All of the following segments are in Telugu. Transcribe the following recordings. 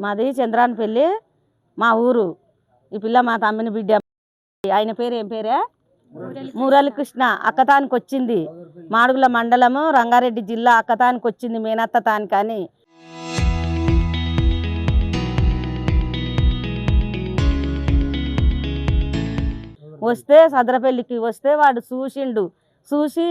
మాది చంద్రానపల్లి మా ఊరు. ఈ పిల్ల మా తమ్మిని బిడ్డ. ఆయన పేరు ఏం పేరే? మురళీకృష్ణ. అక్కతానికి వచ్చింది. మాడుగుల మండలము రంగారెడ్డి జిల్లా అక్కతానికి వచ్చింది మేనత్త తానికని. వస్తే సదరపల్లికి వస్తే వాడు చూసిండు. చూసి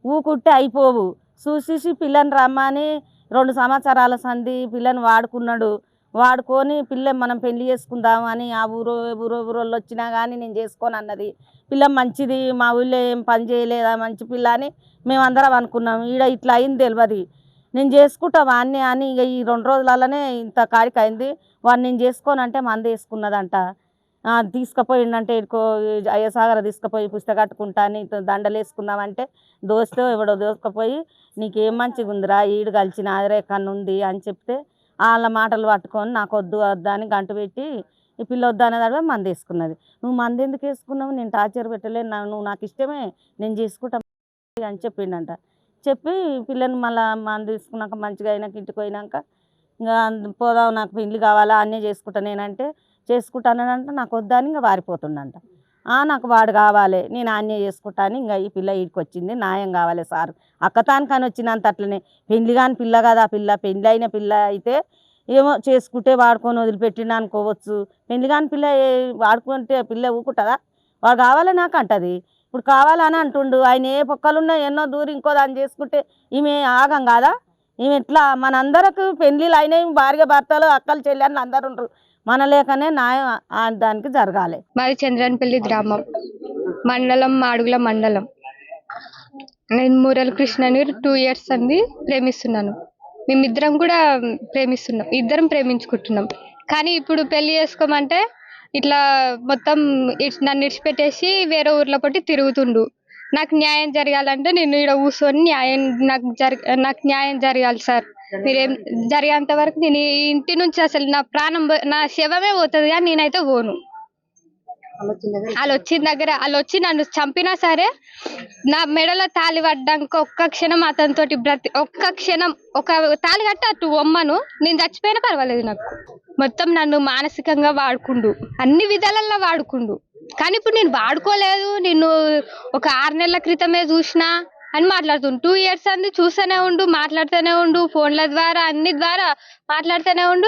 ఊకుట్టే అయిపోవు. చూసేసి పిల్లని రమ్మని 2 సంవత్సరాల సంది పిల్లని వాడుకున్నాడు. వాడుకొని పిల్ల మనం పెళ్లి చేసుకుందాం అని ఆ ఊరోళ్ళు వచ్చినా కానీ నేను చేసుకోను అన్నది. పిల్ల మంచిది, మా ఊళ్ళో ఏం పని చేయలేదా, మంచి పిల్ల అని మేమందరం అనుకున్నాం. ఈడ ఇట్లా అయింది తెలియదు. నేను చేసుకుంటా వాడిని అని ఇక ఈ 2 రోజులలోనే ఇంత కాడికి అయింది. వాడు నేను చేసుకోనంటే మంది వేసుకున్నదంట. తీసుకుపోయిండంటే ఇక్కో అయ్యసాగర తీసుకుపోయి పుస్తకట్టుకుంటా అని దండలు వేసుకుందామంటే దోస్తో ఎవడో దోసుకుపోయి నీకేం మంచిగా ఉందిరా ఈడు కలిసిన ఆదరే కన్ను ఉంది అని చెప్తే వాళ్ళ మాటలు పట్టుకొని నాకు వద్దు అని గంట పెట్టి ఈ పిల్ల వద్దు అనేది మంది వేసుకున్నది. నువ్వు మంది ఎందుకు వేసుకున్నావు, నేను టార్చర్ పెట్టలేదు, నువ్వు నాకు ఇష్టమే, నేను చేసుకుంటా అని చెప్పిండంట. చెప్పి పిల్లని మళ్ళీ మంది తీసుకున్నాక మంచిగా అయినాక ఇంటికి పోయినాక ఇంకా పోదాం నాకు పెళ్ళి కావాలా అన్నీ చేసుకుంటా నేనంటే చేసుకుంటానంటే నాకు వద్దని ఇంకా వారిపోతుండంట. నాకు వాడు కావాలి, నేను అన్నీ చేసుకుంటా అని ఇంకా ఈ పిల్ల ఈడికి వచ్చింది. న్యాయం కావాలి సార్. అక్కతానికని వచ్చినంత అట్లనే పెళ్ళి కాని పిల్ల కదా, పిల్ల పెళ్ళి అయిన పిల్ల అయితే ఏమో చేసుకుంటే వాడుకొని వదిలిపెట్టిండు అనుకోవచ్చు. పెళ్ళి కాని పిల్ల వాడుకుంటే పిల్ల ఊకుంటుందా? వాడు కావాలి నాకు అంటది. ఇప్పుడు కావాలని అంటుండు. ఆయన ఏ పొక్కలున్నా ఎన్నో దూరం ఇంకో దాన్ని చేసుకుంటే ఈమె ఆగం కాదా? ఈమె ఎట్లా మనందరకు పెళ్ళిళ్ళు అయినాయి, భార్య భర్తలు అక్కలు చెల్లెళ్ళు అందరు ఉండరు. మన లేకనే న్యాయం దానికి జరగాలి. మాది చంద్రానపల్లి గ్రామం, మండలం మాడుగుల మండలం. నేను మురళీకృష్ణని 2 years అంది ప్రేమిస్తున్నాను. మేమిద్దరం కూడా ప్రేమిస్తున్నాం, ఇద్దరం ప్రేమించుకుంటున్నాం. కానీ ఇప్పుడు పెళ్లి చేసుకోమంటే ఇట్లా మొత్తం నన్ను ఇడిచిపెట్టేసి వేరే ఊర్లో పట్టి తిరుగుతుండు. నాకు న్యాయం జరగాలంటే నేను ఇక్కడ కూర్చొని నాకు న్యాయం జరగాలి సార్. మీరేం జరిగేంత వరకు నేను ఈ ఇంటి నుంచి అసలు నా శవమే పోతుంది కానీ నేనైతే పోను. వాళ్ళు వచ్చి నన్ను చంపినా సరే నా మెడలో తాళి పడ్డాక ఒక్క క్షణం అతనితోటి ఒక్క క్షణం ఒక తాళి కట్టి అటు ఒమ్మను, నేను చచ్చిపోయినా పర్వాలేదు నాకు. మొత్తం నన్ను మానసికంగా వాడుకుండు, అన్ని విధాలల్లో వాడుకుండు. కానీ ఇప్పుడు నేను వాడుకోలేదు, నిన్ను ఒక 6 నెలల క్రితమే చూసినా అని మాట్లాడుతుండు. 2 years అంది చూస్తూనే ఉండు, మాట్లాడుతూనే ఉండు, ఫోన్ల ద్వారా అన్ని ద్వారా మాట్లాడుతూనే ఉండు.